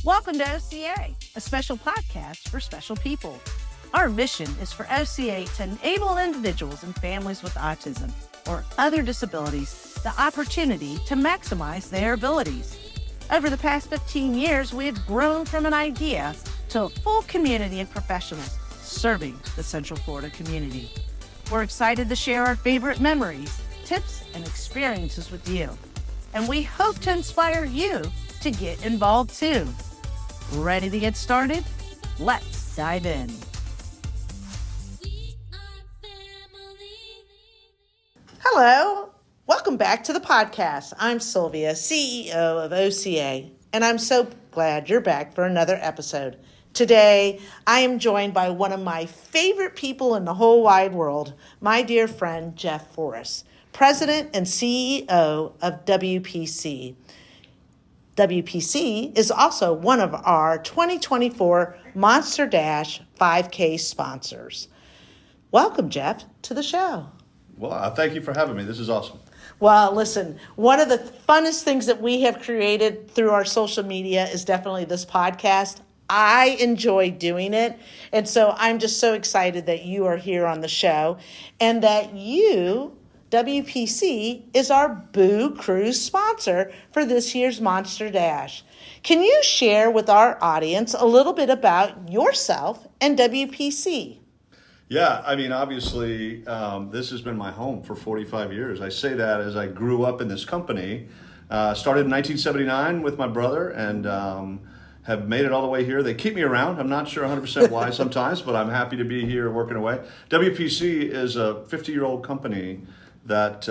Welcome to OCA, a special podcast for special people. Our mission is for OCA to enable individuals and families with autism or other disabilities the opportunity to maximize their abilities. Over the past 15 years, we have grown from an idea to a full community of professionals serving the Central Florida community. We're excited to share our favorite memories, tips, and experiences with you. And we hope to inspire you to get involved too. Ready to get started? Let's dive in. Hello, welcome back to the podcast. I'm Sylvia, CEO of OCA, and I'm so glad you're back for another episode. Today, I am joined by one of my favorite people in the whole wide world, my dear friend, Jeff Forrest, President and CEO of WPC. WPC is also one of our 2024 Monster Dash 5K sponsors. Welcome, Jeff, to the show. Well, thank you for having me. This is awesome. Well, listen, one of the funnest things that we have created through our social media is definitely this podcast. I enjoy doing it. And so I'm just so excited that you are here on the show and that you, WPC, is our Boo Cruise sponsor for this year's Monster Dash. Can you share with our audience a little bit about yourself and WPC? Yeah, I mean, obviously, this has been my home for 45 years. I say that as I grew up in this company. Started in 1979 with my brother and have made it all the way here. They keep me around. I'm not sure 100% why sometimes, but I'm happy to be here working away. WPC is a 50-year-old company that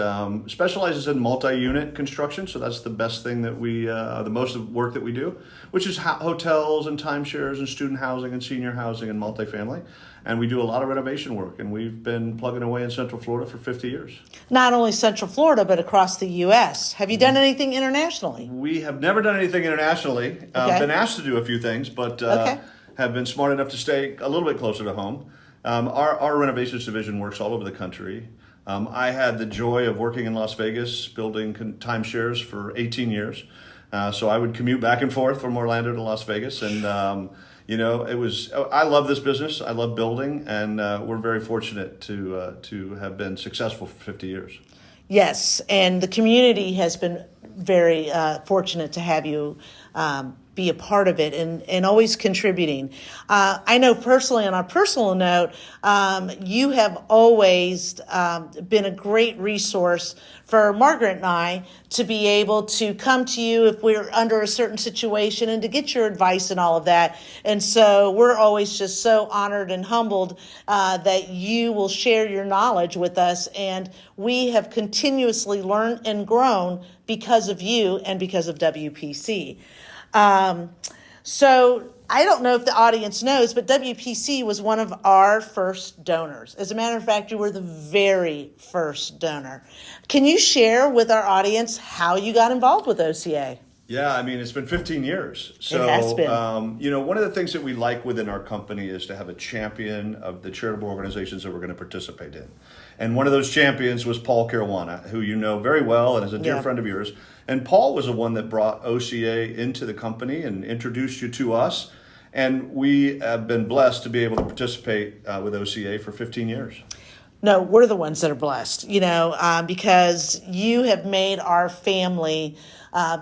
specializes in multi-unit construction. So that's the best thing that the most of work that we do, which is hotels and timeshares and student housing and senior housing and multifamily. And we do a lot of renovation work, and we've been plugging away in Central Florida for 50 years. Not only Central Florida, but across the U.S. Have you done anything internationally? We have never done anything internationally. Been asked to do a few things, but have been smart enough to stay a little bit closer to home. Our renovations division works all over the country. I had the joy of working in Las Vegas, building timeshares for 18 years. So I would commute back and forth from Orlando to Las Vegas. And, I love this business. I love building. And we're very fortunate to have been successful for 50 years. Yes. And the community has been very fortunate to have you be a part of it and always contributing. I know personally, on a personal note, you have always been a great resource for Margaret and I to be able to come to you if we're under a certain situation and to get your advice and all of that. And so we're always just so honored and humbled that you will share your knowledge with us. And we have continuously learned and grown because of you and because of WPC. So I don't know if the audience knows, but WPC was one of our first donors. As a matter of fact, you were the very first donor. Can you share with our audience how you got involved with OCA? Yeah, I mean, it's been 15 years. So, it has been. One of the things that we like within our company is to have a champion of the charitable organizations that we're going to participate in. And one of those champions was Paul Caruana, who you know very well and is a dear friend of yours. And Paul was the one that brought OCA into the company and introduced you to us. And we have been blessed to be able to participate with OCA for 15 years. No, we're the ones that are blessed, because you have made our family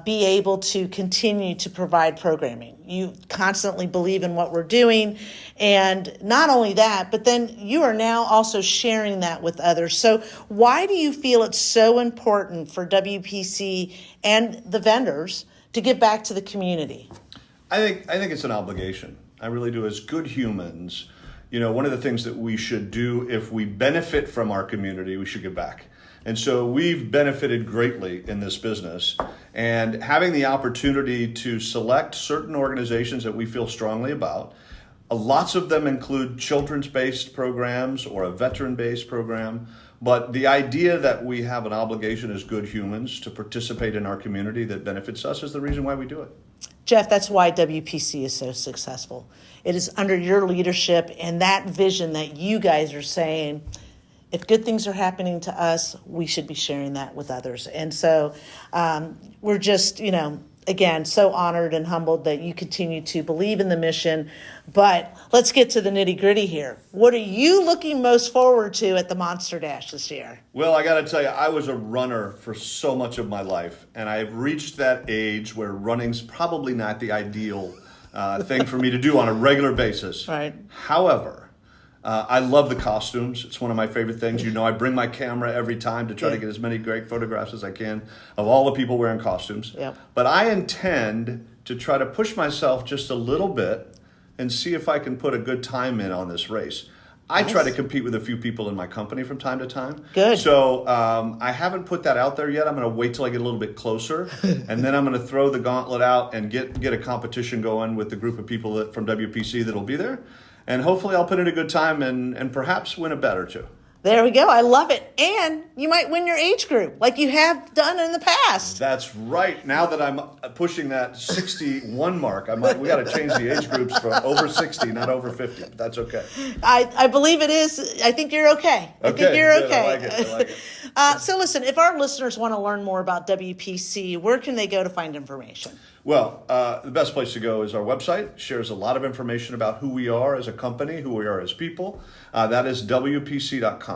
be able to continue to provide programming. You constantly believe in what we're doing. And not only that, but then you are now also sharing that with others. So why do you feel it's so important for WPC and the vendors to give back to the community? I think it's an obligation. I really do. As good humans, one of the things that we should do if we benefit from our community, we should give back. And so we've benefited greatly in this business, and having the opportunity to select certain organizations that we feel strongly about. Lots of them include children's-based programs or a veteran-based program. But the idea that we have an obligation as good humans to participate in our community that benefits us is the reason why we do it. Jeff, that's why WPC is so successful. It is under your leadership and that vision that you guys are saying, if good things are happening to us, we should be sharing that with others. And so we're just, again, so honored and humbled that you continue to believe in the mission. But let's get to the nitty gritty here. What are you looking most forward to at the Monster Dash this year? Well, I got to tell you, I was a runner for so much of my life, and I've reached that age where running's probably not the ideal thing for me to do on a regular basis. Right. However, I love the costumes. It's one of my favorite things. You know, I bring my camera every time to try to get as many great photographs as I can of all the people wearing costumes. Yep. But I intend to try to push myself just a little bit and see if I can put a good time in on this race. I try to compete with a few people in my company from time to time. Good. So I haven't put that out there yet. I'm going to wait till I get a little bit closer, and then I'm going to throw the gauntlet out and get a competition going with the group of people from WPC that'll be there. And hopefully I'll put in a good time and perhaps win a bet or two. There we go. I love it. And you might win your age group like you have done in the past. That's right. Now that I'm pushing that 61 mark, we got to change the age groups from over 60, not over 50. But that's okay. I believe it is. I think you're okay. I think you're good. okay. I like it. So listen, if our listeners want to learn more about WPC, where can they go to find information? Well, the best place to go is our website. Shares a lot of information about who we are as a company, who we are as people. That is WPC.com.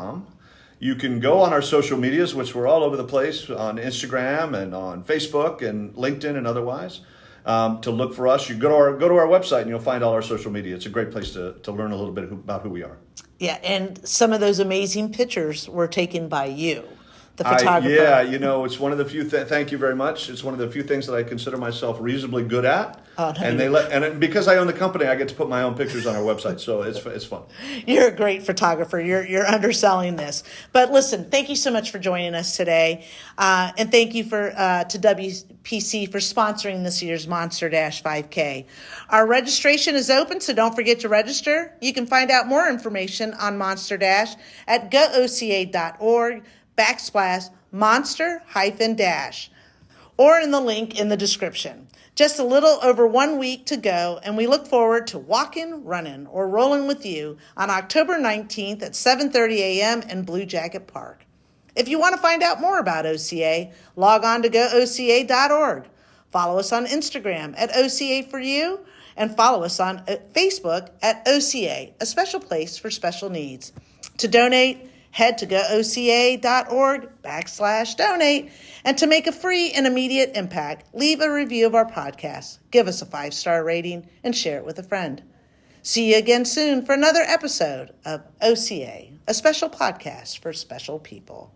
You can go on our social medias, which we're all over the place, on Instagram and on Facebook and LinkedIn and otherwise, to look for us. You go to our website and you'll find all our social media. It's a great place to learn a little bit about who we are. Yeah, and some of those amazing pictures were taken by you, the photographer. It's one of the few. Thank you very much. It's one of the few things that I consider myself reasonably good at. Oh, no, and because I own the company, I get to put my own pictures on our website, so it's fun. You're a great photographer. You're underselling this, but listen. Thank you so much for joining us today, and thank you to WPC for sponsoring this year's Monster Dash 5K. Our registration is open, so don't forget to register. You can find out more information on Monster Dash at gooca.org/monster-dash, or in the link in the description. Just a little over 1 week to go, and we look forward to walking, running, or rolling with you on October 19th at 7:30 a.m. in Blue Jacket Park. If you want to find out more about OCA, log on to gooca.org. Follow us on Instagram at OCA4U, and follow us on Facebook at OCA, a special place for special needs. To donate, head to gooca.org/donate. And to make a free and immediate impact, leave a review of our podcast, give us a 5-star rating, and share it with a friend. See you again soon for another episode of OCA, a special podcast for special people.